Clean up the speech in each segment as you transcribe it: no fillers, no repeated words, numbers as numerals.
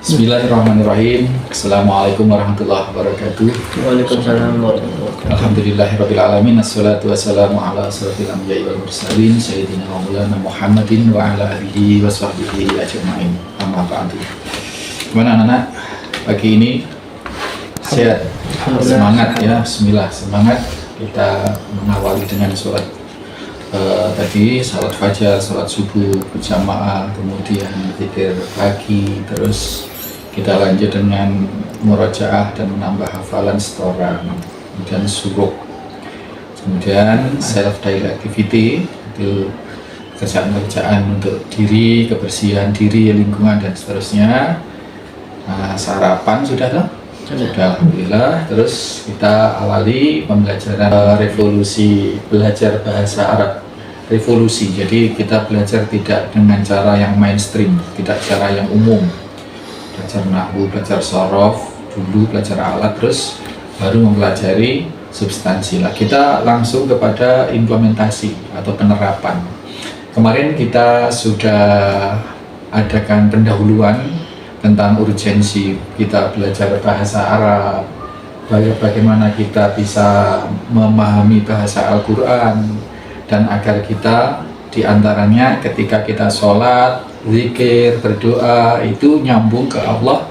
Bismillahirrahmanirrahim. Assalamualaikum warahmatullahi wabarakatuh. Waalaikumsalam warahmatullahi wabarakatuh. Alhamdulillahirrahmanirrahim. Assalatu wassalamu ala asrafil anbiya'i wal mursalin Sayyidina wa maulana Muhammadin wa ala alihi wa sahbihi ajma'in. Amma ba'du. Gimana anak-anak? Pagi ini sehat? Semangat ya, bismillah, semangat. Kita mengawali dengan sholat tadi, salat fajar, salat subuh berjamaah, kemudian zikir pagi, terus kita lanjut dengan murajaah dan menambah hafalan setoran, kemudian suruk, kemudian self daily activity, itu kerjaan-kerjaan untuk diri, kebersihan diri, lingkungan dan seterusnya. Sarapan sudah toh? Sudah, alhamdulillah. Terus kita awali pembelajaran revolusi belajar bahasa Arab. Revolusi, jadi kita belajar tidak dengan cara yang mainstream, tidak cara yang umum. Belajar nahwu, belajar sorof, dulu belajar alat, terus baru mempelajari substansi lah. Kita langsung kepada implementasi atau penerapan. Kemarin kita sudah adakan pendahuluan tentang urgensi kita belajar bahasa Arab, bagaimana kita bisa memahami bahasa Al-Quran, dan agar kita diantaranya ketika kita sholat, zikir, berdoa itu nyambung ke Allah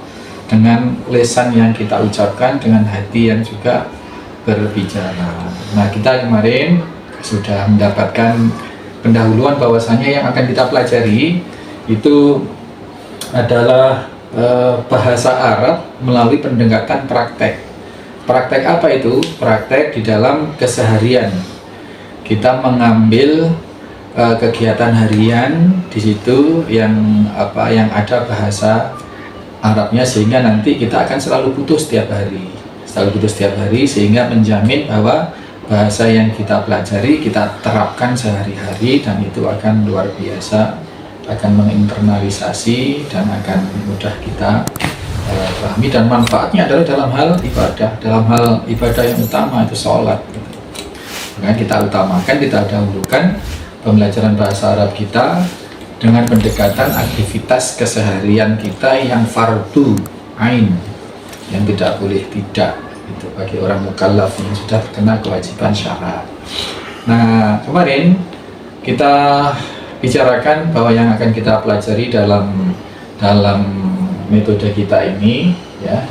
dengan lisan yang kita ucapkan, dengan hati yang juga berbicara. Nah, kita kemarin sudah mendapatkan pendahuluan bahwasanya yang akan kita pelajari itu adalah bahasa Arab melalui pendekatan praktek. Praktek apa itu? Praktek di dalam keseharian. Kita mengambil kegiatan harian di situ yang ada bahasa Arabnya, sehingga nanti kita akan selalu butuh setiap hari, sehingga menjamin bahwa bahasa yang kita pelajari kita terapkan sehari-hari, dan itu akan luar biasa, akan menginternalisasi dan akan mudah kita pahami, dan manfaatnya adalah dalam hal ibadah yang utama, itu sholat. Maka kita utamakan, kita dahulukan pembelajaran bahasa Arab kita dengan pendekatan aktivitas keseharian kita yang fardu ain, yang tidak boleh tidak, itu bagi orang mukallaf yang sudah terkena kewajiban syara. Nah, kemarin kita bicarakan bahwa yang akan kita pelajari dalam metode kita ini, ya,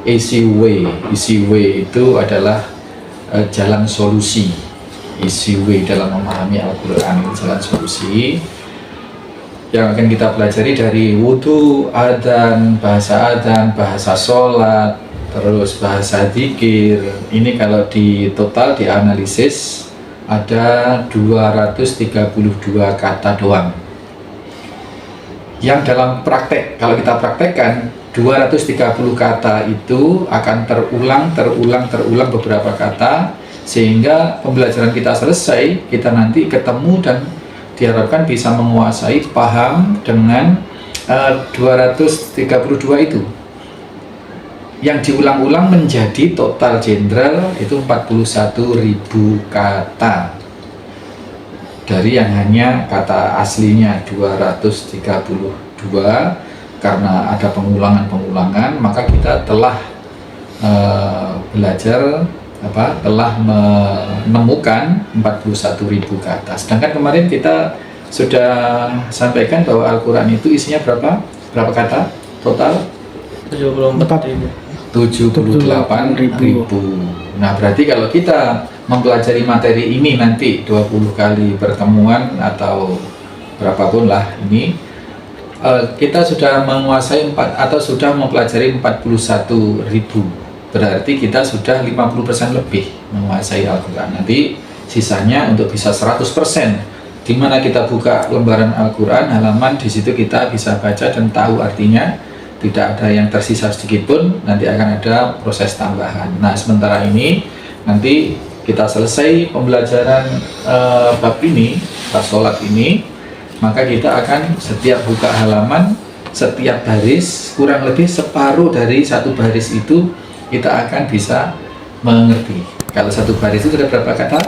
easy way itu adalah jalan solusi. Easy way dalam memahami Al-Quran, jalan solusi yang akan kita pelajari dari wudu, adzan, bahasa sholat, terus bahasa zikir. Ini kalau di total dianalisis ada 232 kata doang yang dalam praktek, kalau kita praktekkan 230 kata itu akan terulang beberapa kata, sehingga pembelajaran kita selesai, kita nanti ketemu dan diharapkan bisa menguasai, paham dengan 232 itu, yang diulang-ulang menjadi total jenderal itu 41.000 kata dari yang hanya kata aslinya 232. Karena ada pengulangan, maka kita telah telah menemukan 41.000 kata. Sedangkan kemarin kita sudah sampaikan bahwa Al-Quran itu isinya berapa kata total? 78.000. Nah, berarti kalau kita mempelajari materi ini nanti 20 kali pertemuan atau berapapun lah ini, kita sudah menguasai atau sudah mempelajari 41.000, berarti kita sudah 50% lebih menguasai Al-Quran. Nanti sisanya untuk bisa 100%, di mana kita buka lembaran Al-Quran halaman, di situ kita bisa baca dan tahu artinya, tidak ada yang tersisa sedikit pun, nanti akan ada proses tambahan. Nah, sementara ini Nanti kita selesai pembelajaran bab ini, bab sholat ini, maka kita akan setiap buka halaman, setiap baris, kurang lebih separuh dari satu baris itu kita akan bisa mengerti. Kalau satu baris itu ada berapa kata?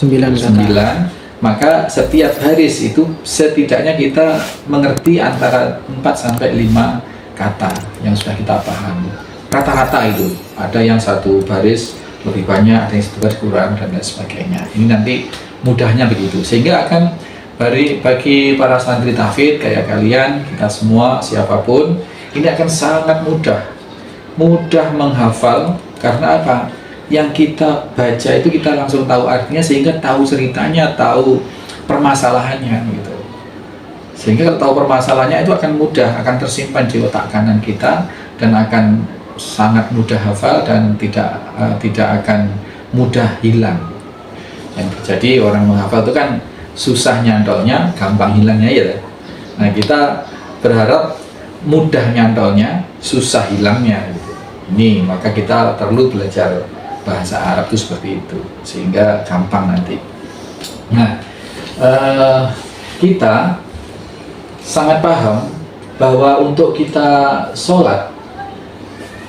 9 kata. Maka setiap baris itu setidaknya kita mengerti antara 4 sampai 5 kata yang sudah kita pahami. Rata-rata itu ada yang satu baris lebih banyak, ada yang satu baris kurang dan lain sebagainya. Ini nanti mudahnya begitu, sehingga akan bagi para santri tahfidz kayak kalian, kita semua siapapun, ini akan sangat mudah menghafal. Karena apa? Yang kita baca itu kita langsung tahu artinya, sehingga tahu ceritanya, tahu permasalahannya gitu. Sehingga kalau tahu permasalahannya itu akan mudah, akan tersimpan di otak kanan kita dan akan sangat mudah hafal dan tidak akan mudah hilang. Yang terjadi orang menghafal itu kan susah nyantolnya, gampang hilangnya ya. Nah, kita berharap mudah nyantolnya, susah hilangnya gitu. Ini maka kita perlu belajar bahasa Arab itu seperti itu, sehingga gampang nanti. Nah, kita sangat paham bahwa untuk kita sholat,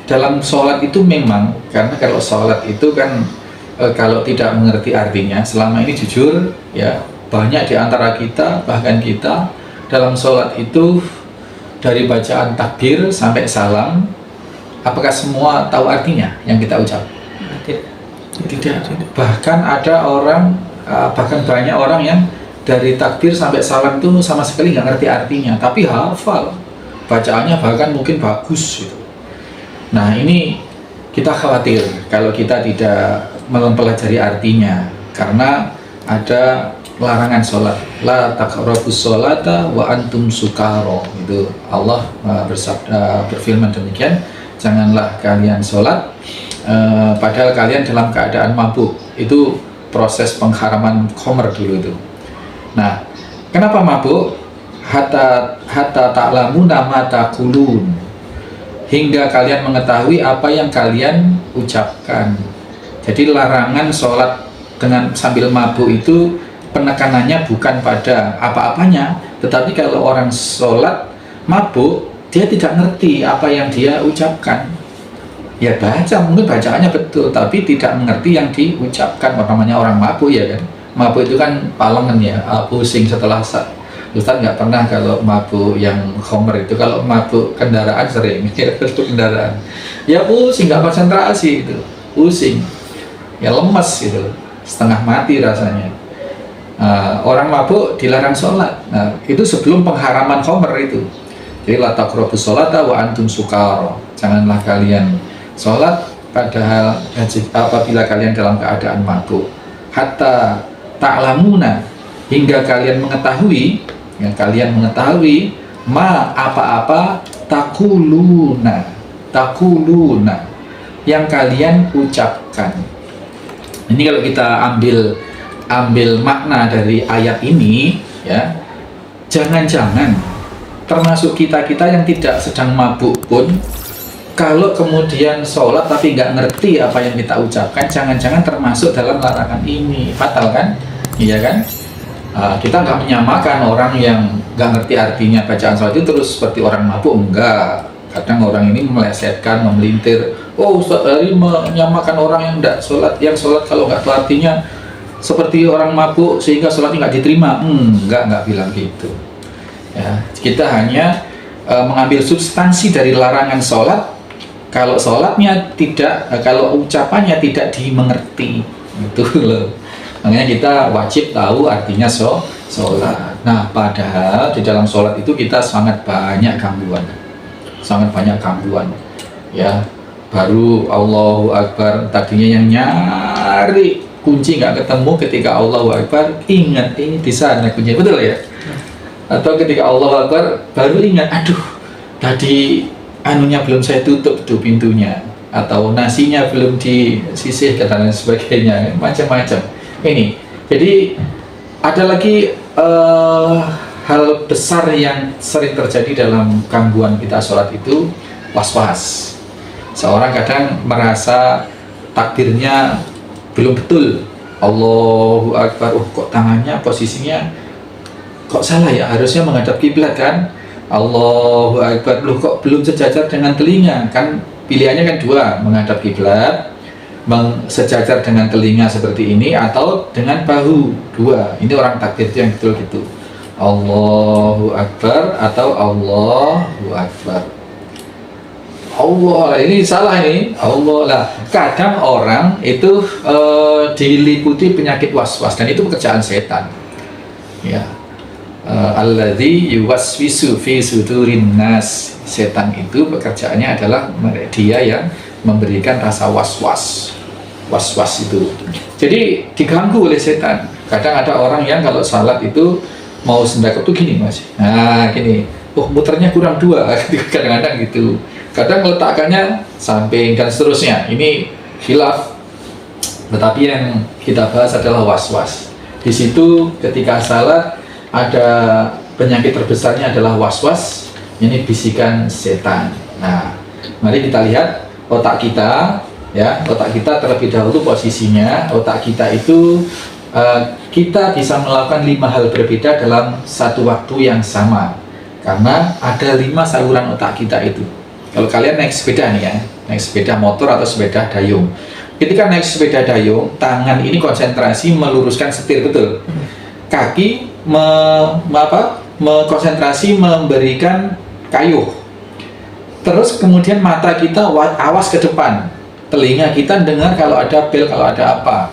dalam sholat itu memang, karena kalau sholat itu kan kalau tidak mengerti artinya, selama ini jujur ya, banyak di antara kita, bahkan kita dalam sholat itu dari bacaan takbir sampai salam, apakah semua tahu artinya yang kita ucap? Tidak. Bahkan ada orang, bahkan banyak orang yang dari takbir sampai salam itu sama sekali nggak ngerti artinya, tapi hafal bacaannya, bahkan mungkin bagus gitu. Nah, ini kita khawatir kalau kita tidak mempelajari artinya, karena ada larangan sholat, la taqrabus sholata wa antum sukaro. Itu Allah berfirman demikian, janganlah kalian sholat padahal kalian dalam keadaan mabuk. Itu proses pengharaman khamr dulu itu. Nah, kenapa mabuk? Hatta ta'lamuna ma taqulun, hingga kalian mengetahui apa yang kalian ucapkan. Jadi larangan sholat dengan sambil mabuk itu penekanannya bukan pada apa-apanya, tetapi kalau orang sholat mabuk, dia tidak ngerti apa yang dia ucapkan. Ya baca, mungkin bacaannya betul, tapi tidak mengerti yang diucapkan. Namanya orang mabuk ya kan. Mabuk itu kan palengan ya, pusing setelah Ustaz nggak pernah kalau mabuk yang khamr itu, kalau mabuk kendaraan sering ya, kendaraan ya pusing, nggak konsentrasi itu, pusing ya, lemes gitu, setengah mati rasanya. Orang mabuk dilarang sholat. Nah, itu sebelum pengharaman khamr itu. Jadi la taqrabus sholata wa antum sukara, janganlah kalian sholat padahal apabila kalian dalam keadaan mabuk. Hatta ta'lamuna, hingga kalian mengetahui, yang kalian mengetahui ma apa-apa takuluna yang kalian ucapkan. Ini kalau kita ambil makna dari ayat ini ya, jangan-jangan termasuk kita yang tidak sedang mabuk pun, kalau kemudian sholat tapi nggak ngerti apa yang kita ucapkan, jangan-jangan termasuk dalam larangan ini. Fatal kan? Iya kan? Kita nggak menyamakan orang yang nggak ngerti artinya bacaan sholat itu terus seperti orang mabuk, enggak. Kadang orang ini melesetkan, memelintir. Oh, Ustaz Ari menyamakan orang yang nggak sholat, yang sholat kalau nggak tahu artinya seperti orang mabuk sehingga sholatnya nggak diterima. Nggak bilang gitu. Ya, kita hanya mengambil substansi dari larangan sholat. Kalau sholatnya tidak, kalau ucapannya tidak dimengerti, itu loh. Makanya kita wajib tahu artinya sholat. Nah, padahal di dalam sholat itu kita sangat banyak gangguan, ya. Baru Allahu Akbar, tadinya yang nyari kunci nggak ketemu, ketika Allahu Akbar ingat di sana kunci, betul ya? Atau ketika Allahu Akbar baru ingat, aduh tadi anunya belum saya tutup tuh pintunya, atau nasinya belum disisihkan dan sebagainya, macam-macam. Ini jadi ada lagi hal besar yang sering terjadi dalam gangguan kita sholat itu, was-was. Seorang kadang merasa takbirnya belum betul. Allahu Akbar, kok tangannya posisinya kok salah ya, harusnya menghadap kiblat kan. Allahu Akbar, loh kok belum sejajar dengan telinga, kan pilihannya kan dua, menghadap kiblat, sejajar dengan telinga seperti ini, atau dengan bahu dua. Ini orang takbir yang betul gitu, Allahu Akbar atau Allahu Akbar. Allah, ini salah ini, Allah lah. Kadang orang itu diliputi penyakit was-was, dan itu pekerjaan setan. Ya, alladzi yuwaswisu fi sudurin nas. Setan itu pekerjaannya adalah dia yang memberikan rasa was-was itu. Jadi diganggu oleh setan. Kadang ada orang yang kalau salat itu mau sendakap tuh gini mas, nah gini, muternya kurang dua, kadang-kadang gitu. Kadang letakkannya samping dan seterusnya. Ini khilaf. Tetapi yang kita bahas adalah was-was. Di situ ketika salat ada penyakit terbesarnya adalah was-was. Ini bisikan setan. Nah, mari kita lihat otak kita, ya. Otak kita terlebih dahulu posisinya. Otak kita itu kita bisa melakukan 5 hal berbeda dalam satu waktu yang sama. Karena ada 5 saluran otak kita itu. Kalau kalian naik sepeda nih ya, naik sepeda motor atau sepeda dayung. Ketika naik sepeda dayung, tangan ini konsentrasi meluruskan setir betul. Kaki konsentrasi memberikan kayuh. Terus kemudian mata kita awas ke depan. Telinga kita dengar kalau ada bel, kalau ada apa.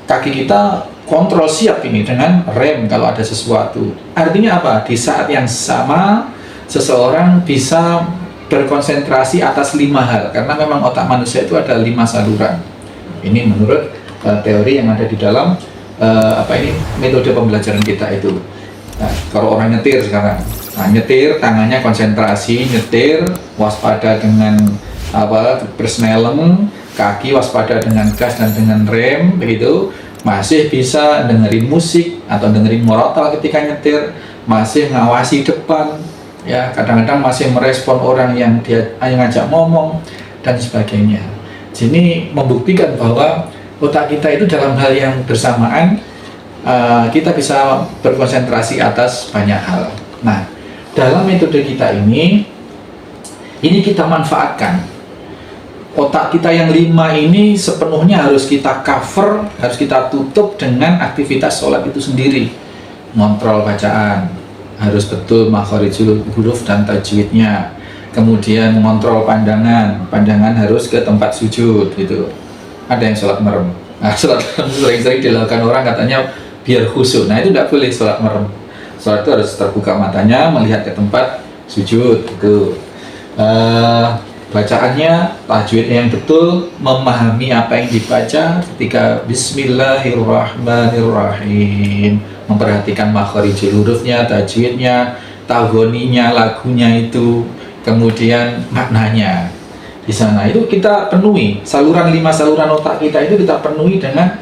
Kaki kita kontrol siap ini dengan rem kalau ada sesuatu. Artinya apa? Di saat yang sama seseorang bisa berkonsentrasi atas 5 hal, karena memang otak manusia itu ada 5 saluran. Ini menurut teori yang ada di dalam metode pembelajaran kita itu. Nah, kalau orang nyetir sekarang, nyetir tangannya konsentrasi, nyetir waspada dengan bersneleng, kaki waspada dengan gas dan dengan rem, begitu. Masih bisa dengerin musik atau dengerin murotal ketika nyetir, masih ngawasi depan. Ya, kadang-kadang masih merespon orang yang dia ngajak ngomong dan sebagainya. Jadi membuktikan bahwa otak kita itu dalam hal yang bersamaan kita bisa berkonsentrasi atas banyak hal. Nah, dalam metode kita ini kita manfaatkan otak kita yang 5 ini sepenuhnya harus kita cover, harus kita tutup dengan aktivitas sholat itu sendiri. Ngontrol bacaan, harus betul makharijul huruf dan tajwidnya. Kemudian mengontrol pandangan harus ke tempat sujud gitu. Ada yang sholat merem. Nah, sholat merem sering-sering dilakukan orang katanya biar khusyuk. Nah, itu tidak boleh sholat merem. Sholat itu harus terbuka matanya, melihat ke tempat sujud gitu. Bacaannya, tajwidnya yang betul, memahami apa yang dibaca ketika Bismillahirrahmanirrahim, memperhatikan makharijul hurufnya, tajwidnya, tahgoninya, lagunya itu, kemudian maknanya. Di sana itu kita penuhi saluran 5 saluran otak kita itu kita penuhi dengan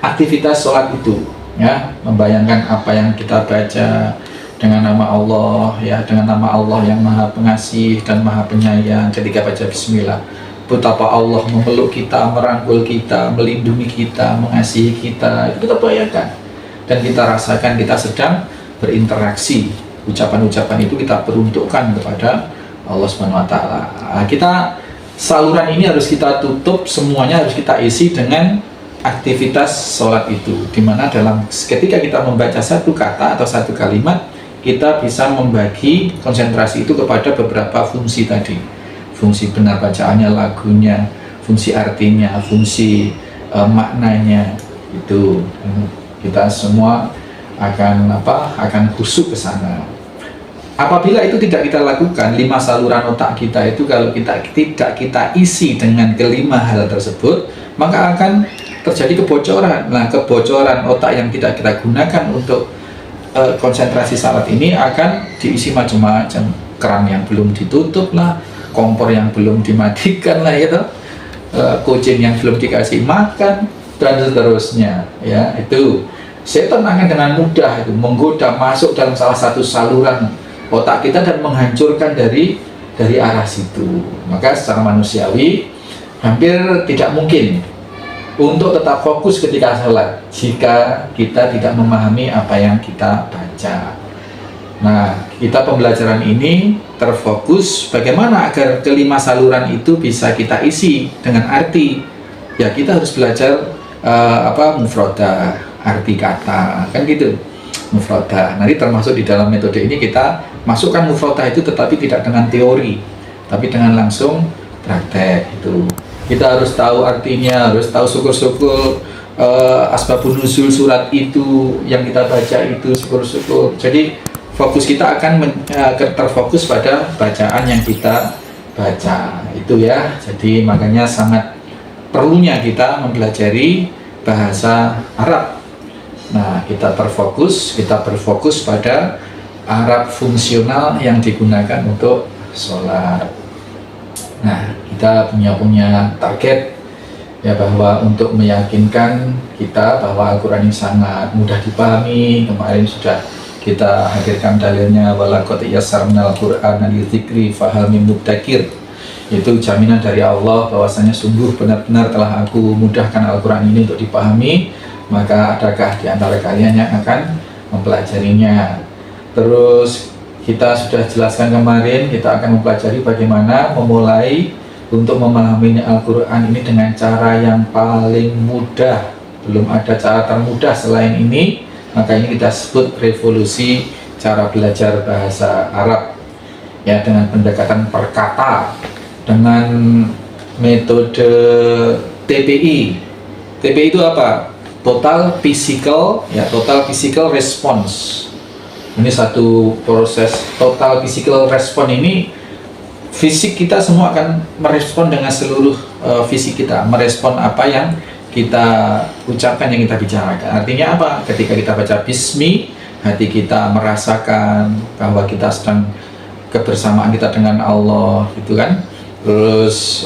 aktivitas sholat itu, ya, membayangkan apa yang kita baca dengan nama Allah, ya, dengan nama Allah yang Maha Pengasih dan Maha Penyayang. Ketika baca Bismillah, betapa Allah memeluk kita, merangkul kita, melindungi kita, mengasihi kita, itu kita bayangkan. Dan kita rasakan kita sedang berinteraksi. Ucapan-ucapan itu kita peruntukkan kepada Allah SWT. Kita saluran ini harus kita tutup, semuanya harus kita isi dengan aktivitas sholat itu. Dimana ketika kita membaca satu kata atau satu kalimat, kita bisa membagi konsentrasi itu kepada beberapa fungsi tadi. Fungsi benar bacaannya, lagunya, fungsi artinya, fungsi maknanya. Itu kita semua akan khusyuk ke sana. Apabila itu tidak kita lakukan, 5 saluran otak kita itu kalau tidak kita isi dengan ke-5 hal tersebut, maka akan terjadi kebocoran. Nah, kebocoran otak yang tidak kita gunakan untuk konsentrasi salat ini akan diisi macam-macam. Keran yang belum ditutup lah, kompor yang belum dimatikan lah, gitu. Kucing yang belum dikasih makan dan seterusnya, ya. Itu setan akan dengan mudah itu menggoda masuk dalam salah satu saluran otak kita dan menghancurkan dari arah situ. Maka secara manusiawi hampir tidak mungkin untuk tetap fokus ketika sholat jika kita tidak memahami apa yang kita baca. Nah, kita pembelajaran ini terfokus bagaimana agar kelima saluran itu bisa kita isi dengan arti. Ya, kita harus belajar mufrodah, arti kata, kan gitu. Mufrodah. Nanti termasuk di dalam metode ini kita masukkan mufrodah itu tetapi tidak dengan teori, tapi dengan langsung praktek itu. Kita harus tahu artinya, harus tahu syukur-syukur asbabun nuzul surat itu yang kita baca itu syukur-syukur. Jadi fokus kita akan terfokus pada bacaan yang kita baca itu ya. Jadi makanya sangat perlunya kita mempelajari bahasa Arab. Nah, kita berfokus pada Arab fungsional yang digunakan untuk sholat. Nah, kita punya target ya, bahwa untuk meyakinkan kita bahwa Al-Quran ini sangat mudah dipahami. Kemarin sudah kita hadirkan dalilnya, walaqad yassarnal Qur'ana lidzikri fahal mim muddakir. Itu jaminan dari Allah bahwasanya sungguh benar-benar telah aku mudahkan Al-Quran ini untuk dipahami, maka adakah di antara kalian yang akan mempelajarinya. Terus kita sudah jelaskan kemarin, kita akan mempelajari bagaimana memulai untuk memahami Al-Quran ini dengan cara yang paling mudah. Belum ada cara termudah selain ini, maka ini kita sebut revolusi cara belajar bahasa Arab ya, dengan pendekatan perkata, dengan metode TPI. TPI itu apa? Total Physical Response. Ini satu proses total physical response. Ini fisik kita semua akan merespon dengan seluruh fisik kita, merespon apa yang kita ucapkan, yang kita bicarakan. Artinya apa? Ketika kita baca Bismi, hati kita merasakan bahwa kita sedang kebersamaan kita dengan Allah, gitu kan? Terus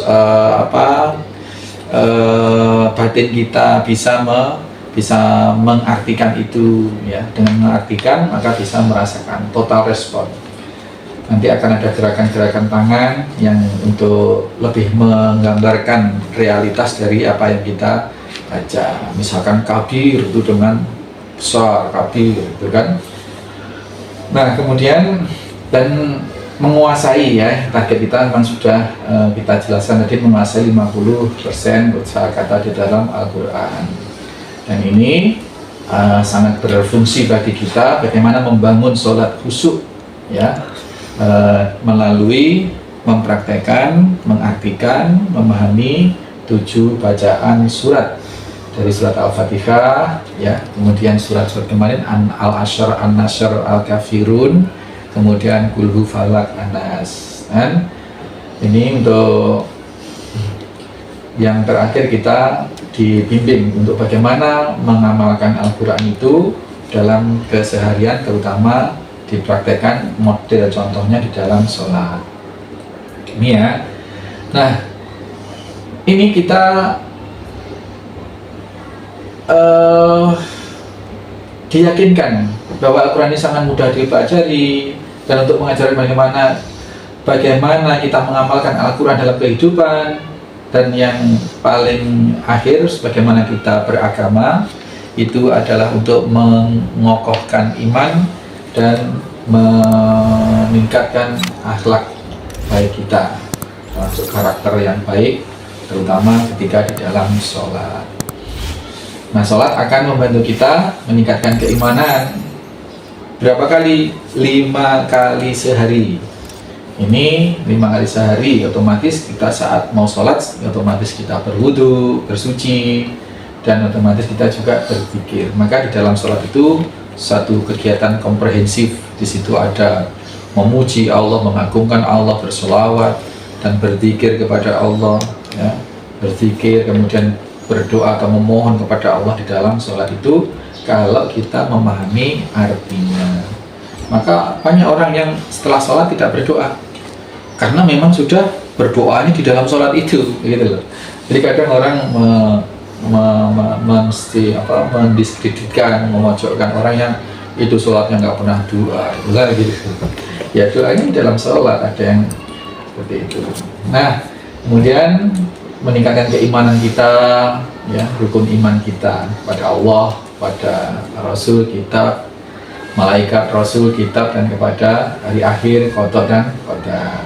batin kita bisa mengartikan itu ya. Dengan mengartikan maka bisa merasakan total respon. Nanti akan ada gerakan-gerakan tangan yang untuk lebih menggambarkan realitas dari apa yang kita baca. Misalkan kabir itu dengan besar, kabir itu kan. Nah, kemudian dan menguasai ya, target kita memang sudah kita jelaskan tadi, menguasai 50% kosakata di dalam Al-Quran. Dan ini sangat berfungsi bagi kita bagaimana membangun sholat khusyuk ya, melalui mempraktekkan, mengartikan, memahami 7 bacaan surat dari surat Al-Fatihah ya, kemudian surat-surat kemarin Al-Asyr, An-Nasr, Al-Kafirun, kemudian Qul Hu Falaq, An-Nas. Dan ini untuk yang terakhir kita dibimbing untuk bagaimana mengamalkan Al-Quran itu dalam keseharian, terutama dipraktekkan model contohnya di dalam sholat ini ya. Nah, ini kita diyakinkan bahwa Al-Quran ini sangat mudah dipelajari, dan untuk mengajarkan bagaimana kita mengamalkan Al-Quran dalam kehidupan. Dan yang paling akhir, bagaimana kita beragama, itu adalah untuk mengokohkan iman dan meningkatkan akhlak baik kita, termasuk karakter yang baik, terutama ketika di dalam sholat. Nah, sholat akan membantu kita meningkatkan keimanan. Berapa kali? 5 kali sehari. Ini 5 kali sehari, otomatis kita saat mau sholat, otomatis kita berwudu, bersuci, dan otomatis kita juga berzikir. Maka di dalam sholat itu satu kegiatan komprehensif. Di situ ada memuji Allah, mengagungkan Allah, bersolawat, dan berzikir kepada Allah ya. Berzikir, kemudian berdoa atau memohon kepada Allah di dalam sholat itu, kalau kita memahami artinya. Maka banyak orang yang setelah sholat tidak berdoa, karena memang sudah berdoanya di dalam sholat itu, gitu loh. Jadi kadang orang mendiskreditkan, memojokkan orang yang itu sholatnya nggak pernah doa, gitu. Ya, doanya di dalam sholat, ada yang seperti itu. Nah, kemudian meningkatkan keimanan kita ya, rukun iman kita pada Allah, pada Rasul, kitab, malaikat, Rasul, kitab, dan kepada hari akhir, qada dan qadar.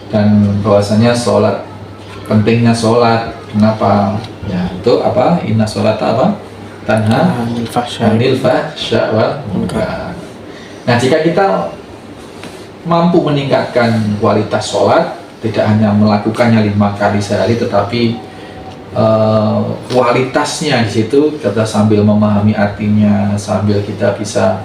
Dan bahwasanya sholat, pentingnya sholat. Kenapa? Ya, itu apa? Inna sholata apa? Tanha anil fahsya wal munkar. Nah, jika kita mampu meningkatkan kualitas sholat, tidak hanya melakukannya 5 kali sehari, tetapi kualitasnya di situ kita sambil memahami artinya, sambil kita bisa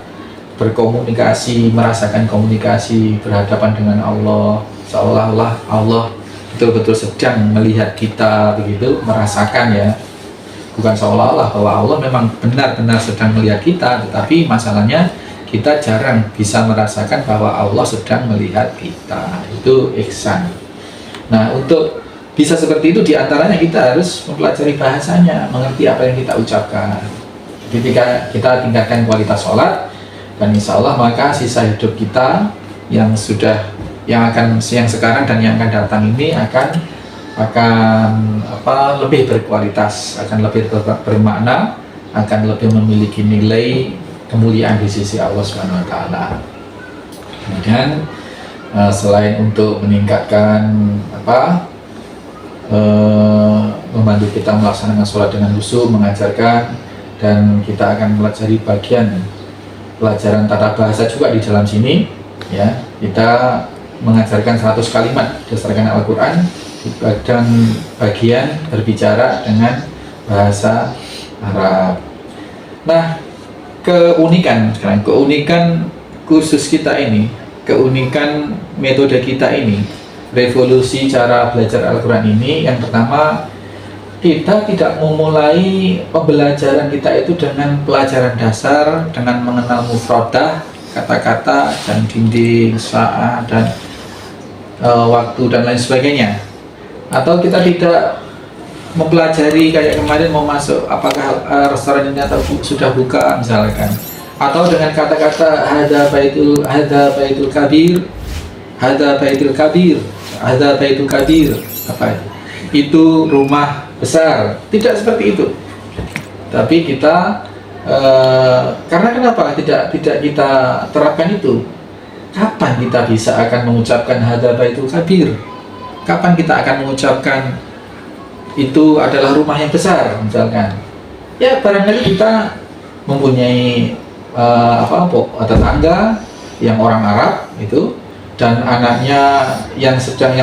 berkomunikasi, merasakan komunikasi berhadapan dengan Allah, seolah-olah Allah betul-betul sedang melihat kita, begitu, merasakan ya. Bukan seolah-olah bahwa Allah memang benar-benar sedang melihat kita, tetapi masalahnya kita jarang bisa merasakan bahwa Allah sedang melihat kita. Itu ihsan. Nah, untuk bisa seperti itu diantaranya kita harus mempelajari bahasanya, mengerti apa yang kita ucapkan. Ketika kita tingkatkan kualitas sholat, dan insya Allah maka sisa hidup kita yang sekarang dan yang akan datang ini akan lebih berkualitas, akan lebih bermakna, akan lebih memiliki nilai kemuliaan di sisi Allah Subhanahu wa taala. Kemudian selain untuk meningkatkan membantu kita melaksanakan sholat dengan khusyuk, mengajarkan, dan kita akan pelajari bagian pelajaran tata bahasa juga di dalam sini ya. Kita mengajarkan 100 kalimat berdasarkan Al-Quran dan bagian berbicara dengan bahasa Arab. Nah, keunikan khusus kita ini, keunikan metode kita ini, revolusi cara belajar Al-Quran ini, yang pertama, kita tidak memulai pembelajaran kita itu dengan pelajaran dasar, dengan mengenal mufradah, kata-kata, dan dinding, sa'ah, dan waktu, dan lain sebagainya. Atau kita tidak mempelajari kayak kemarin mau masuk, apakah restoran ini atau sudah buka misalkan, atau dengan kata-kata hadza baitul kabir, hadza baitul kabir, hadza baitul kabir, apa itu rumah besar. Tidak seperti itu. Tapi kita karena kenapa tidak kita terapkan itu? Kapan kita bisa akan mengucapkan hadza baitul kabir? Kapan kita akan mengucapkan itu adalah rumah yang besar misalkan? Ya, barangkali kita mempunyai tetangga yang orang Arab itu, dan anaknya yang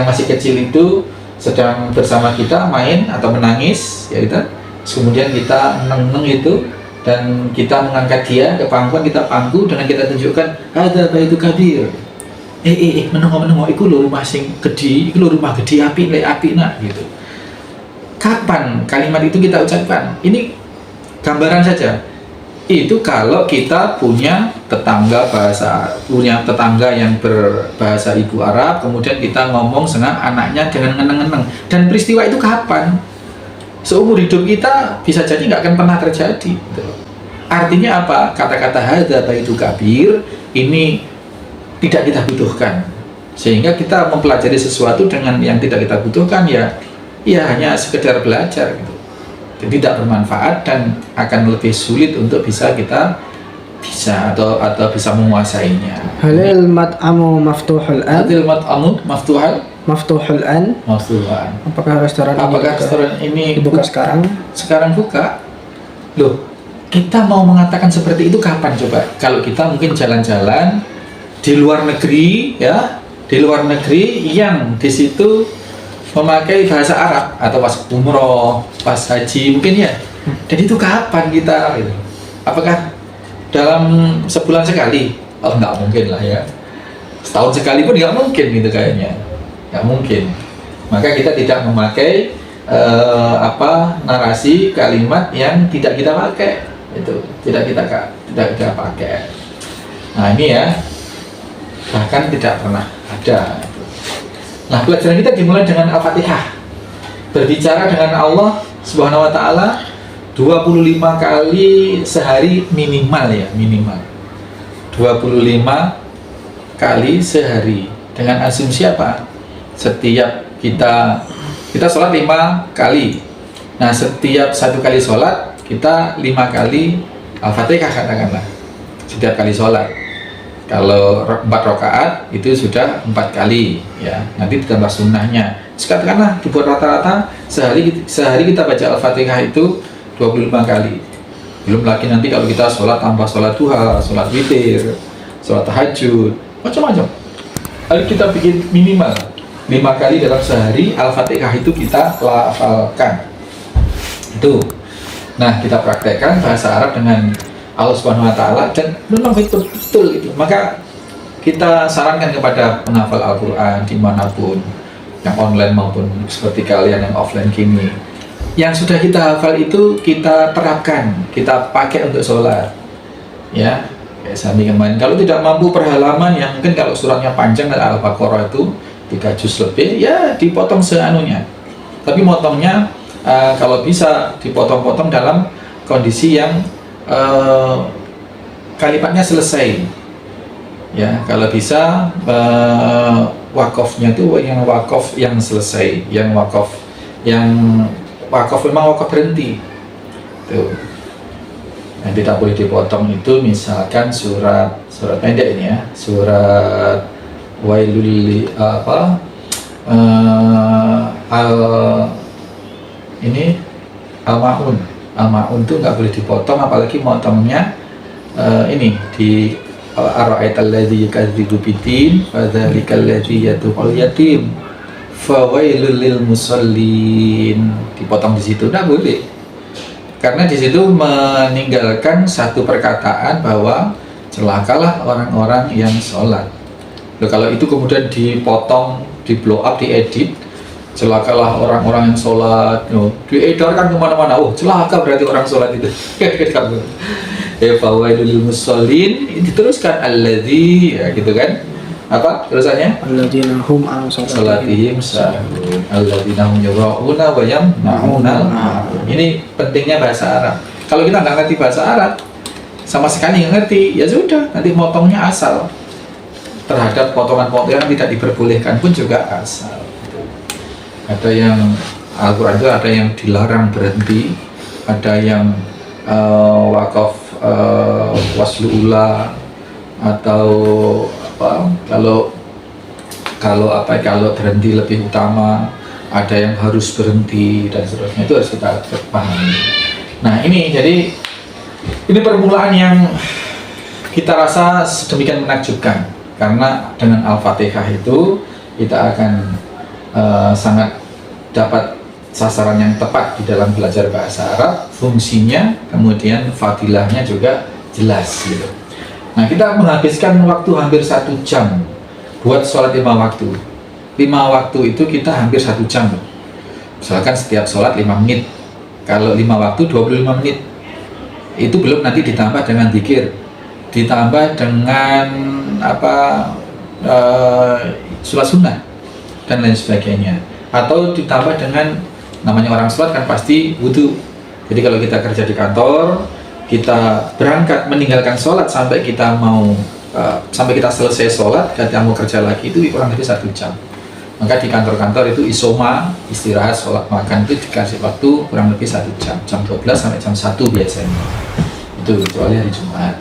masih kecil itu sedang bersama kita main atau menangis, ya gitu. Kemudian kita neng itu, dan kita mengangkat dia ke pangkuan, kita pangku dengan kita tunjukkan hadza baitul kabir. Menengok iku lho rumah sing gede, iku lho rumah gede api nak gitu. Kapan kalimat itu kita ucapkan? Ini gambaran saja. Itu kalau kita punya tetangga yang berbahasa ibu Arab, kemudian kita ngomong dengan anaknya dengan ngeneng-ngeneng. Dan peristiwa itu kapan? Seumur hidup kita bisa jadi nggak akan pernah terjadi. Artinya apa? Kata-kata hadza baitul kabir ini tidak kita butuhkan, sehingga kita mempelajari sesuatu dengan yang tidak kita butuhkan ya hanya sekedar belajar gitu. Jadi tidak bermanfaat dan akan lebih sulit untuk bisa menguasainya. Halil mat'amu maftuhul an? Halil mat'amu maftuhul an? Apakah restoran ini dibuka sekarang? Sekarang buka. Loh, kita mau mengatakan seperti itu kapan coba? Kalau kita mungkin jalan-jalan di luar negeri yang di situ memakai bahasa Arab, atau pas umroh, pas haji mungkin ya. Dan itu kapan kita gitu? Apakah dalam sebulan sekali? Oh, nggak mungkin lah ya. Setahun sekali pun nggak mungkin gitu kayaknya. Nggak mungkin. Maka kita tidak memakai narasi kalimat yang tidak kita pakai. Itu tidak kita pakai. Nah, ini ya. Bahkan tidak pernah ada. Nah, pelajaran kita dimulai dengan Al-Fatihah. Berbicara dengan Allah Subhanahu wa taala 25 kali sehari minimal ya, minimal. 25 kali sehari. Dengan asumsi apa? Setiap kita sholat 5 kali. Nah, setiap satu kali sholat kita 5 kali Al-Fatihah katakanlah setiap kali sholat. Kalau 4 rakaat itu sudah 4 kali ya. Nanti ditambah sunnahnya. Katakanlah dibuat rata-rata sehari kita baca Al-Fatihah itu 25 kali. Belum lagi nanti kalau kita sholat tambah sholat duha, sholat witir, sholat tahajud, macam-macam. Lalu kita bikin minimal 5 kali dalam sehari Al-Fatihah itu kita lafalkan. Itu. Nah, kita praktekkan bahasa Arab dengan Allah Subhanahu wa taala dan memang betul itu. Maka kita sarankan kepada penghafal Al-Qur'an dimanapun, yang online maupun seperti kalian yang offline kini, yang sudah kita hafal itu kita terapkan, kita pakai untuk sholat ya. Kayak Sami kemarin, kalau tidak mampu per halaman, yang mungkin kalau suratnya panjang Al-Baqarah itu 3 juz lebih, ya dipotong seanunya. Tapi motongnya kalau bisa dipotong-potong dalam kondisi yang kalimatnya selesai ya. Kalau bisa wakofnya itu yang wakof yang selesai, yang wakof memang wakof berhenti tuh. Yang tidak boleh dipotong itu misalkan surat pendek ini ya, surat Wailul Al-Ma'un itu nggak boleh dipotong, apalagi motongnya ini di ara'aital ladzi yukadzibu bid-din fadzalikal ladzi yad'ul yatim fawailul lil musallin. Dipotong di situ nggak boleh, karena di situ meninggalkan satu perkataan bahwa celakalah orang-orang yang sholat. Loh, kalau itu kemudian dipotong, di blow up, diedit, celakalah orang-orang yang sholat, diedarkan kemana-mana. Oh, celaka berarti orang sholat itu. Fawailul musallin, diteruskan alladzi, ya gitu kan? Apa terusannya? Alladzina hum an salatihim sahun, alladzina hum yura'una wa yamna'una. Ini pentingnya bahasa Arab. Kalau kita nggak ngerti bahasa Arab, sama sekali nggak ngerti, ya sudah, nanti motongnya asal. Terhadap potongan-potongan yang tidak diperbolehkan pun juga asal. Ada yang Al-Quran itu ada yang dilarang berhenti, ada yang wakaf waslu'ula, atau apa, kalau berhenti lebih utama, ada yang harus berhenti dan seterusnya. Itu harus kita pahami. Nah, ini jadi ini permulaan yang kita rasa sedemikian menakjubkan, karena dengan Al-Fatihah itu kita akan sangat dapat sasaran yang tepat di dalam belajar bahasa Arab, fungsinya, kemudian fadilahnya juga jelas gitu. Nah, kita menghabiskan waktu hampir 1 jam buat sholat 5 waktu. 5 waktu itu kita hampir 1 jam. Misalkan setiap sholat 5 menit. Kalau 5 waktu 25 menit. Itu belum nanti ditambah dengan zikir, ditambah dengan sholat sunnah dan lain sebagainya, atau ditambah dengan, namanya orang sholat kan pasti wudu. Jadi kalau kita kerja di kantor, kita berangkat meninggalkan sholat sampai kita selesai sholat, kita mau kerja lagi, itu kurang lebih 1 jam. Maka di kantor-kantor itu isoma, istirahat, sholat, makan, itu dikasih waktu kurang lebih 1 jam, jam 12 sampai jam 1 biasanya. Itu kecuali hari Jumat.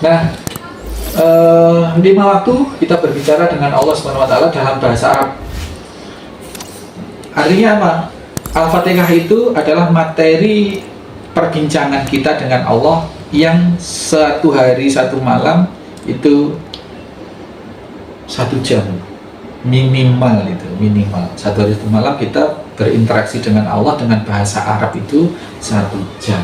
Nah, 5 waktu kita berbicara dengan Allah SWT dalam bahasa Arab. Artinya apa? Al-Fatihah itu adalah materi perbincangan kita dengan Allah yang 1 hari 1 malam itu 1 jam minimal. Itu minimal 1 hari 1 malam kita berinteraksi dengan Allah dengan bahasa Arab itu 1 jam.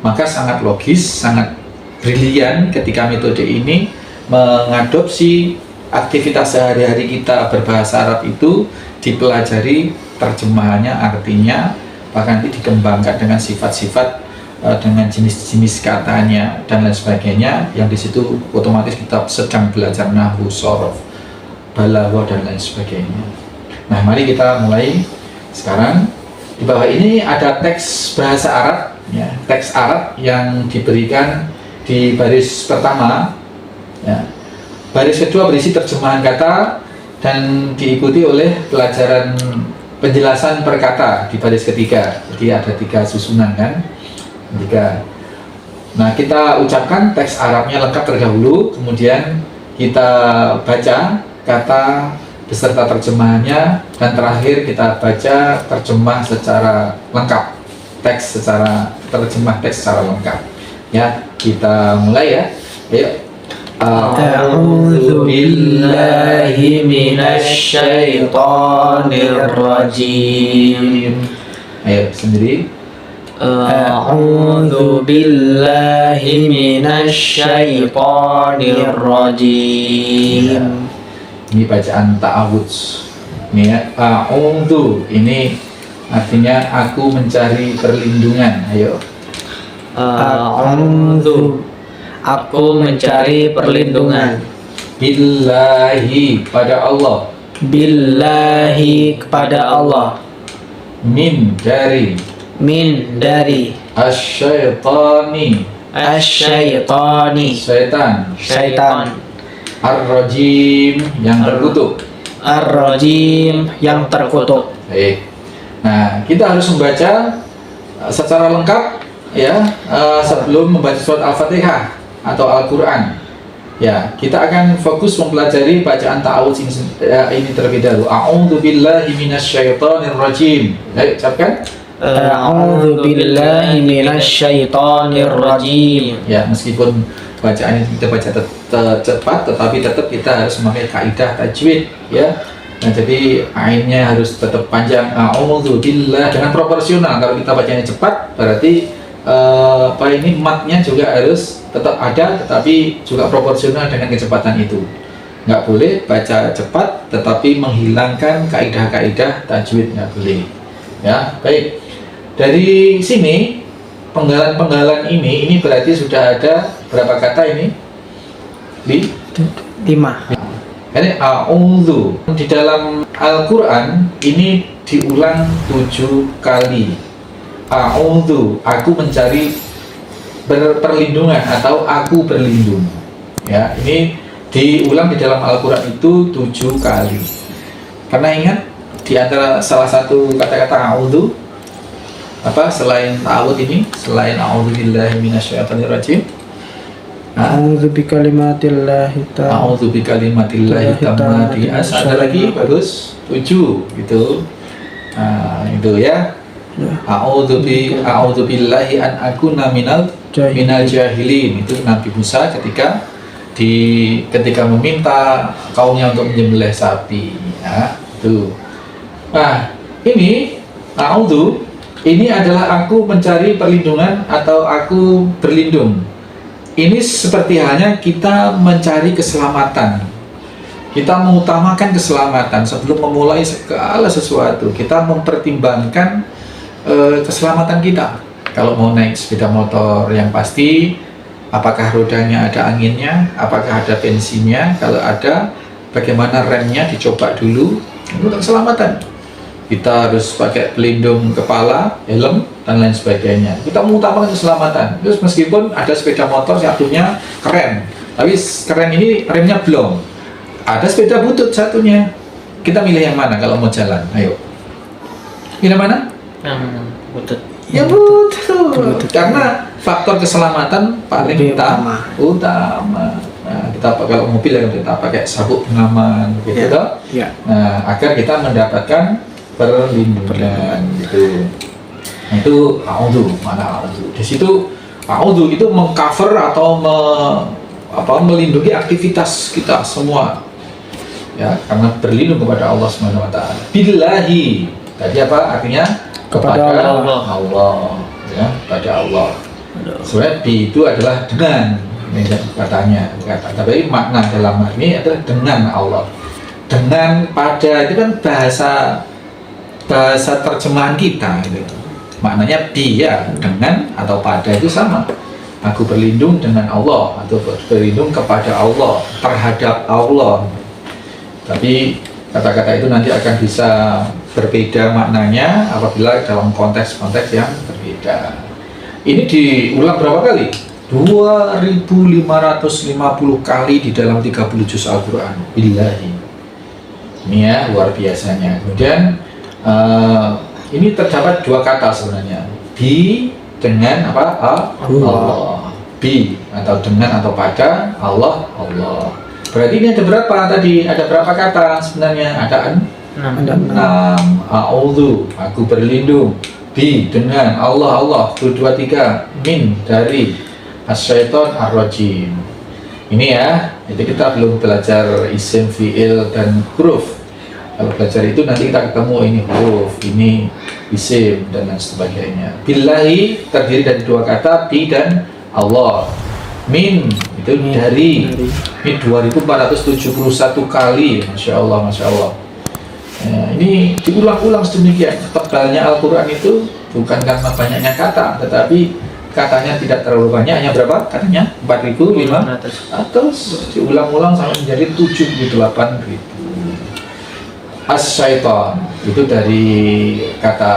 Maka sangat logis, sangat brilian ketika metode ini mengadopsi aktivitas sehari-hari kita berbahasa Arab itu dipelajari terjemahannya, artinya, bahkan nanti dikembangkan dengan sifat-sifat, dengan jenis-jenis katanya dan lain sebagainya, yang di situ otomatis kita sedang belajar nahwu, shorof, balaghah dan lain sebagainya. Nah, mari kita mulai sekarang. Di bawah ini ada teks bahasa Arab, ya, teks Arab yang diberikan di baris pertama, ya. Baris kedua berisi terjemahan kata dan diikuti oleh pelajaran penjelasan per kata di baris ketiga. Jadi jadi ada 3 susunan kan, 3. Nah, kita ucapkan teks Arabnya lengkap terdahulu, kemudian kita baca kata beserta terjemahannya, dan terakhir kita baca terjemah secara lengkap, terjemah teks secara lengkap. Ya, kita mulai ya. Ayo. A'udzu billahi minasyaitonir rajim. Ayo sendiri. A'udzu billahi minasyaitonir rajim. Ini bacaan ta'awudz. Ini ya, a'udzu. Ini artinya aku mencari perlindungan. Ayo. A'udzu, aku mencari perlindungan. Billahi, pada Allah. Billahi, kepada Allah. Min, dari asyaitani, syaitan. Ar-rajim, yang terkutuk. Ar-rajim, yang terkutuk. Baik. Nah, kita harus membaca secara lengkap ya, sebelum membaca surat Al-Fatihah atau Al-Quran. Ya, kita akan fokus mempelajari bacaan ta'awudz ini terlebih dahulu. A'udzu billahi minasyaitonir rajim. Ayo ucapkan. A'udzu billahi minasyaitonir rajim. Ya, meskipun bacaan ini kita baca cepat, tetapi tetap kita harus memakai kaidah tajwid ya. Nah, jadi ainnya harus tetap panjang. A'udzu billah, dengan proporsional. Kalau kita bacanya cepat, berarti matnya juga harus tetap ada, tetapi juga proporsional dengan kecepatan itu. Nggak boleh baca cepat tetapi menghilangkan kaidah-kaidah tajwid, nggak boleh. Ya, baik. Dari sini penggalan ini berarti sudah ada berapa kata ini? 5. Ini a'udzu. Di dalam Al-Quran ini diulang 7 kali. A'udzu, aku mencari perlindungan atau aku berlindung. Ya, ini diulang di dalam Al-Quran itu 7 kali. Karena ingat, di antara salah satu kata-kata a'udzu apa selain ta'awudz ini, selain a'udzu billahi minasyaitonir rajim. A'udzu bikalimatillahi A'udzu bikalimatillahi tammati. Ada lagi, bagus, 7 gitu. Nah, itu ya. A'udzu billahi an akuna minal jahilin. Itu Nabi Musa ketika meminta kaumnya untuk menyembelih sapi. Ya, itu. Nah, ini a'udzu ini adalah aku mencari perlindungan atau aku berlindung. Ini seperti halnya kita mencari keselamatan. Kita mengutamakan keselamatan sebelum memulai segala sesuatu. Kita mempertimbangkan keselamatan kita. Kalau mau naik sepeda motor, yang pasti apakah rodanya ada anginnya, apakah ada bensinnya, kalau ada bagaimana remnya, dicoba dulu untuk keselamatan. Kita harus pakai pelindung kepala, helm, dan lain sebagainya. Kita mengutamakan keselamatan. Terus meskipun ada sepeda motor satunya keren, tapi keren ini remnya belum. Ada sepeda butut satunya. Kita milih yang mana kalau mau jalan? Ayo. Pilih mana? Yang butut. Yang butut. Karena faktor keselamatan paling utama. Nah, kita kalau mobil ya kita pakai sabuk pengaman gitu toh. Ya. Nah, agar kita mendapatkan perlindungan gitu. Nah, itu a'udzu, mana a'udzu. Di situ a'udzu itu mengcover atau melindungi aktivitas kita semua. Ya, karena berlindung kepada Allah Subhanahu wa taala. Billahi. Tadi apa artinya? Kepada Allah. Ya, kepada Allah. Sebenarnya bi itu adalah dengan, ini katanya, tapi makna dalam hal ini adalah dengan Allah. Dengan, pada, itu kan bahasa terjemahan kita gitu. Maknanya bi ya, dengan atau pada itu sama. Aku berlindung dengan Allah atau berlindung kepada Allah, terhadap Allah. Tapi kata-kata itu nanti akan bisa berbeda maknanya apabila dalam konteks-konteks yang berbeda. Ini diulang berapa kali? 2550 kali di dalam 30 juz Al-Quran. Billahi. Ini ya luar biasanya. Kemudian ini terdapat dua kata sebenarnya. Bi dengan apa? Allah. Bi atau dengan atau pada Allah. Berarti ini ada berapa tadi? Ada berapa kata sebenarnya? Ada Ada 6. 6. A'udzu, aku berlindung. Bi dengan Allah. 2, 3. Min dari asyaiton ar-rajim. Ini ya, itu kita belum belajar isim, fi'il, dan huruf. Kalau belajar itu nanti kita ketemu ini huruf, ini isim, dan lain sebagainya. Billahi terdiri dari dua kata, bi dan Allah. Min itu dari. Ini 2471 kali. Masya Allah. Ya, ini diulang-ulang sedemikian. Tebalnya Al-Quran itu bukan karena banyaknya kata, tetapi katanya tidak terlalu banyak. Hanya berapa katanya? 4.500. Diulang-ulang sampai menjadi 78.000. As-syaiton itu dari kata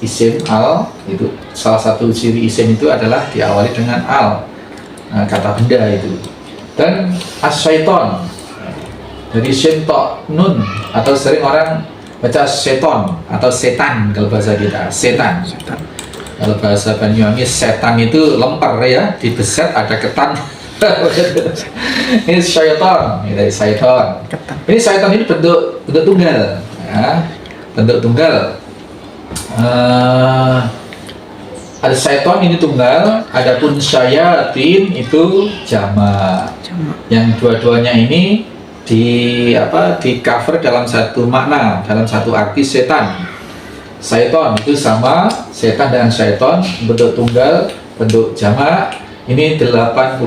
isim al, itu salah satu ciri isim itu adalah diawali dengan al, kata benda itu. Dan as-syaiton dari syaiton nun, atau sering orang baca seton atau setan kalau bahasa kita, setan. Kalau bahasa Banyuwangi setan itu lempar ya, dibeset ada ketan. Ini syaitan, ini dari syaitan. Ini syaitan ini bentuk tunggal, ya. Bentuk tunggal. Ada syaitan ini tunggal, adapun syayatin itu jamak. Yang dua-duanya ini di cover dalam satu makna, dalam satu arti setan. Syaitan itu sama, setan dan syaitan bentuk tunggal, bentuk jamak. Ini 88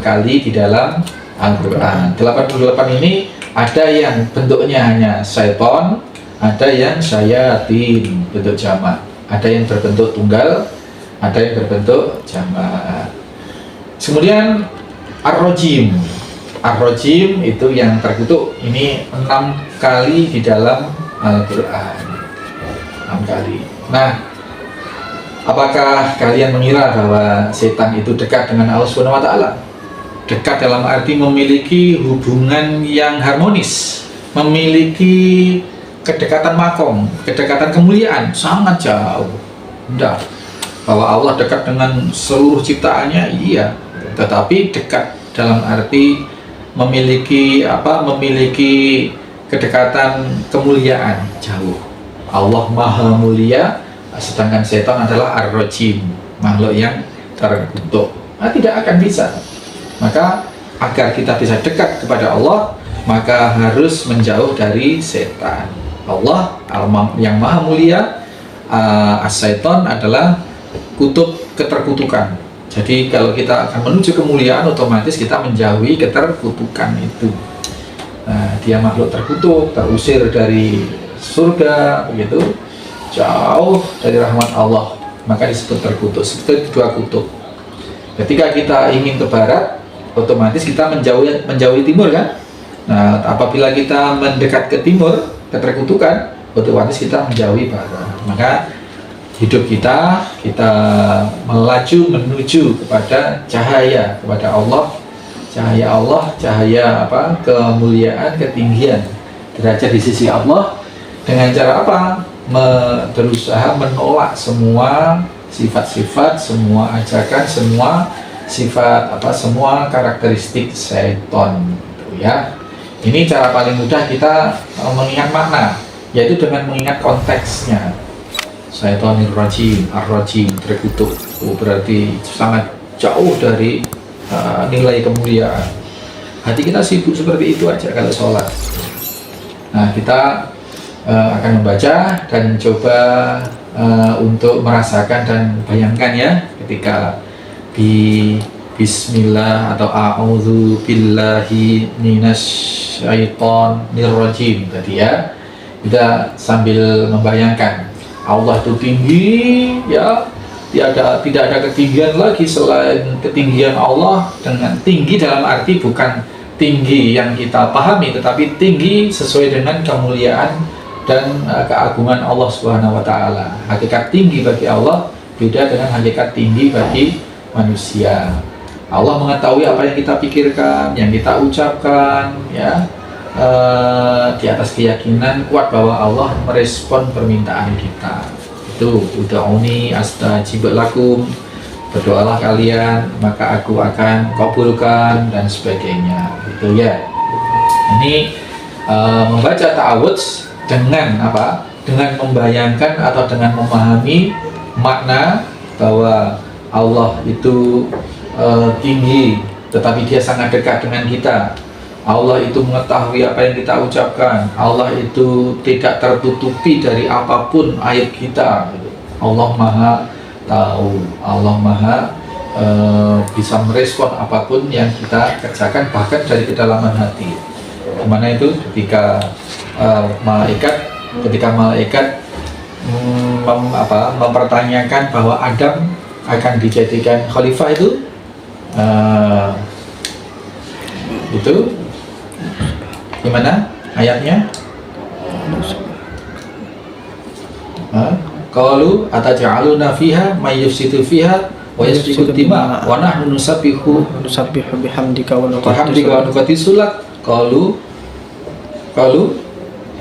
kali di dalam Al-Quran. 88 ini ada yang bentuknya hanya syaitan, ada yang syayatin bentuk jamak, ada yang berbentuk tunggal, ada yang berbentuk jamak. Kemudian ar-rajim. Ar-rajim itu yang terkutuk. Ini 6 kali di dalam Al-Quran. 6 kali. Nah, apakah kalian mengira bahwa setan itu dekat dengan Allah Subhanahu wa Ta'ala? Dekat dalam arti memiliki hubungan yang harmonis, memiliki kedekatan makom, kedekatan kemuliaan, sangat jauh. Tidak. Bahwa Allah dekat dengan seluruh ciptaannya, iya. Tetapi dekat dalam arti memiliki kedekatan kemuliaan, jauh. Allah Maha Mulia, sedangkan setan adalah ar-rajim, makhluk yang terkutuk. Tidak akan bisa. Maka agar kita bisa dekat kepada Allah, maka harus menjauh dari setan. Allah yang Maha Mulia, as-syaitan adalah kutub keterkutukan. Jadi kalau kita akan menuju kemuliaan, otomatis kita menjauhi keterkutukan itu. Nah, dia makhluk terkutuk, terusir dari surga, begitu, jauh dari rahmat Allah, maka disebut terkutuk. Seperti dua kutub. Ketika kita ingin ke barat, otomatis kita menjauhi timur kan? Nah, apabila kita mendekat ke timur, ke terkutukan, otomatis kita menjauhi barat. Maka hidup kita melaju menuju kepada cahaya, kepada Allah, cahaya kemuliaan, ketinggian derajat di sisi Allah. Dengan cara apa? Berusaha menolak semua sifat-sifat, semua ajakan, semua sifat semua karakteristik syaitan, gitu ya. Ini cara paling mudah kita mengingat makna, yaitu dengan mengingat konteksnya. Syaitanir rajim, ar-rajim, terkutuk, berarti sangat jauh dari nilai kemuliaan. Hati kita sibuk seperti itu aja kalau sholat. Nah, kita akan membaca dan coba untuk merasakan dan bayangkan ya, ketika bismillah atau a'udzu billahi minasyaitonir rajim tadi ya, kita sambil membayangkan Allah itu tinggi ya, tidak ada ketinggian lagi selain ketinggian Allah. Dengan tinggi dalam arti bukan tinggi yang kita pahami, tetapi tinggi sesuai dengan kemuliaan dan keagungan Allah Subhanahu wa Ta'ala. Hakikat tinggi bagi Allah beda dengan hakikat tinggi bagi manusia. Allah mengetahui apa yang kita pikirkan, yang kita ucapkan, ya. di atas keyakinan kuat bahwa Allah merespon permintaan kita. Itu ud'uni astajib lakum, berdoalah kalian maka aku akan kabulkan dan sebagainya, gitu ya. Ini membaca ta'awudz dengan apa? Dengan membayangkan atau dengan memahami makna bahwa Allah itu tinggi, tetapi Dia sangat dekat dengan kita. Allah itu mengetahui apa yang kita ucapkan. Allah itu tidak tertutupi dari apapun aib kita. Allah Maha tahu. Allah Maha bisa merespon apapun yang kita kerjakan, bahkan dari kedalaman hati. Kemana itu ketika malaikat mempertanyakan bahwa Adam akan dijadikan khalifah itu gimana ayatnya? Qalu ataj'aluna fiha may yufsidu fiha wa yasfiku dima wa nahnu nusabbihu bihamdika wa nuqaddisu lak. Qalu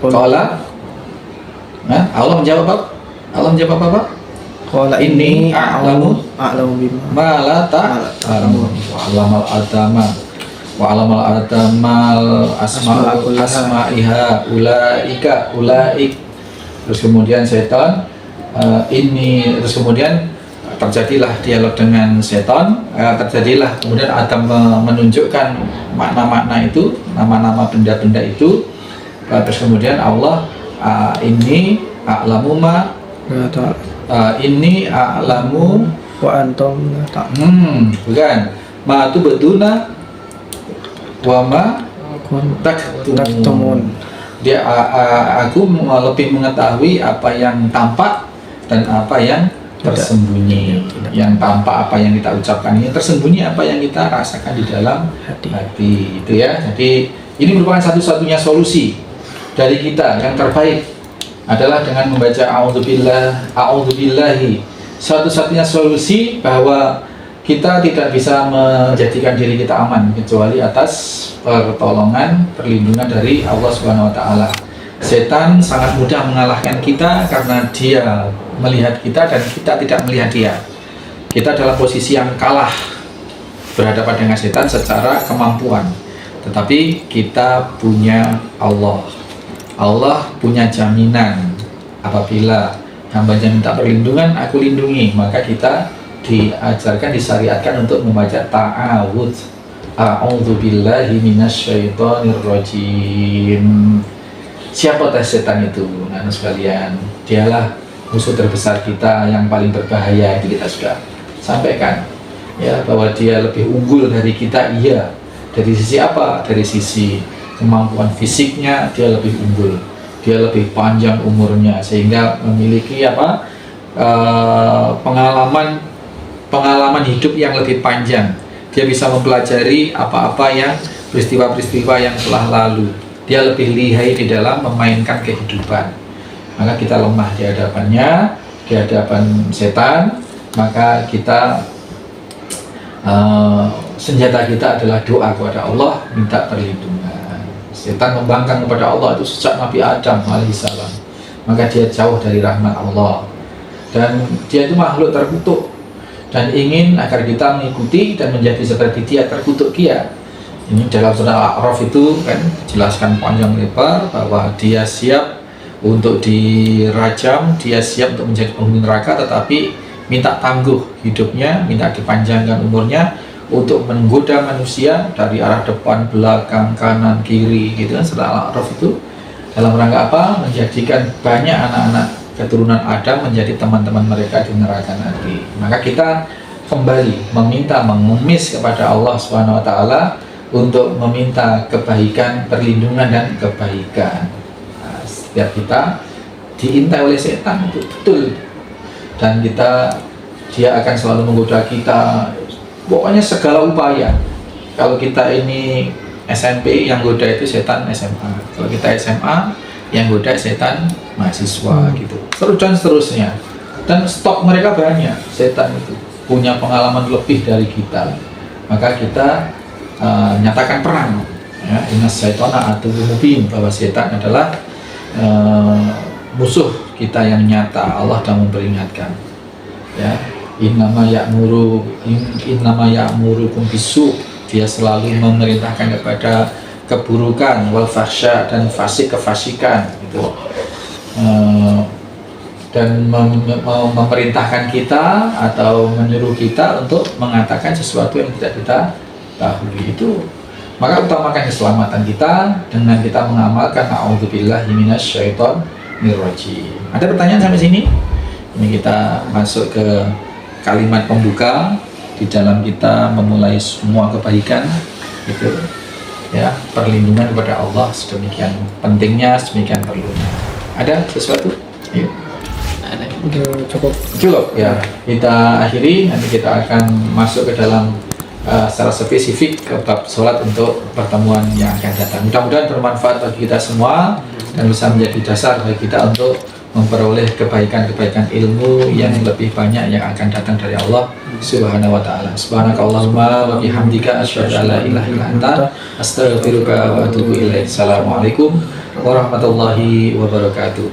qala. Nah, Allah menjawab apa? Qala inni a'lamu bima ma la ta'lamun wa 'allamal asma'iha ulaik. Terus kemudian setan terus kemudian terjadilah dialog dengan setan, terjadilah kemudian Adam menunjukkan makna-makna itu, nama-nama benda-benda itu. Terus kemudian Allah ini a'lamu wa antum bukan ma tu beduna wa ma taktumun. Dia aku lebih mengetahui apa yang tampak dan apa yang tersembunyi. Yang tampak apa yang kita ucapkan, yang tersembunyi apa yang kita rasakan di dalam hati itu ya. Jadi ini merupakan satu-satunya solusi dari kita. Yang terbaik adalah dengan membaca a'udzubillahi. Satu-satunya solusi bahwa kita tidak bisa menjadikan diri kita aman kecuali atas pertolongan, perlindungan dari Allah Subhanahu wa taala. Setan sangat mudah mengalahkan kita karena dia melihat kita dan kita tidak melihat dia. Kita dalam posisi yang kalah berhadapan dengan setan secara kemampuan. Tetapi kita punya Allah. Allah punya jaminan apabila hambanya minta perlindungan, aku lindungi. Maka kita diajarkan, disyariatkan untuk membaca ta'awudz. A'udzubillahi minasyaitonirrajim. Siapa setan itu? Anak sekalian, dialah musuh terbesar kita yang paling berbahaya. Itu kita sudah sampaikan ya, bahwa dia lebih unggul dari kita. Iya. Dari sisi apa? Dari sisi kemampuan fisiknya dia lebih unggul. Dia lebih panjang umurnya sehingga memiliki pengalaman hidup yang lebih panjang. Dia bisa mempelajari apa-apa yang peristiwa-peristiwa yang telah lalu. Dia lebih lihai di dalam memainkan kehidupan. Maka kita lemah di hadapannya, di hadapan setan. Maka kita senjata kita adalah doa kepada Allah, minta perlindungan. Setan membangkang kepada Allah itu sejak Nabi Adam alaihissalam. Maka dia jauh dari rahmat Allah. Dan dia itu makhluk terkutuk dan ingin agar kita mengikuti dan menjadi seperti dia, terkutuk dia. Ini dalam surah Al-A'raf itu kan dijelaskan panjang lebar bahwa dia siap untuk dirajam, dia siap untuk menjadi penghuni neraka, tetapi minta tangguh hidupnya, minta dipanjangkan umurnya untuk menggoda manusia dari arah depan, belakang, kanan, kiri, gitu kan. Surah Al-A'raf itu dalam rangka apa? Menjadikan banyak anak-anak keturunan Adam menjadi teman-teman mereka di neraka nanti. Maka kita kembali meminta, mengemis kepada Allah Subhanahu wa taala untuk meminta kebaikan, perlindungan dan kebaikan. Nah, setiap kita diintai oleh setan itu betul. Dan dia akan selalu menggoda kita. Pokoknya segala upaya. Kalau kita ini SMP, yang goda itu setan SMA. Kalau kita SMA, yang goda setan mahasiswa gitu. Terus dan seterusnya. Dan stok mereka banyak. Setan itu punya pengalaman lebih dari kita. Maka kita nyatakan perang Ya, inna syaitana aduwwun mubin, bahwa setan adalah musuh kita yang nyata. Allah sudah memperingatkan. Ya, innama ya'murukum bisu, dia selalu memerintahkan kepada keburukan, wal fahsya, dan kefasikan gitu. Dan memerintahkan kita atau menyuruh kita untuk mengatakan sesuatu yang tidak kita tahu itu. Maka utamakan keselamatan kita dengan kita mengamalkan a'udzubillahi minasyaitonir rajim. Ada pertanyaan sampai sini? Ini kita masuk ke kalimat pembuka di dalam kita memulai semua kebaikan itu. Ya, perlindungan kepada Allah sedemikian pentingnya, sedemikian perlunya. Ada sesuatu? Ayo. Cukup ya. Kita akhiri, nanti kita akan masuk ke dalam secara spesifik ke bab sholat untuk pertemuan yang akan datang. Mudah-mudahan bermanfaat bagi kita semua dan bisa menjadi dasar bagi kita untuk memperoleh kebaikan-kebaikan ilmu yang lebih banyak yang akan datang dari Allah Subhanahu wa taala. Subhanakallahumma wa bihamdika asyhadu an la ilaha illa anta astaghfiruka wa atubu ilaik. Assalamualaikum warahmatullahi wabarakatuh.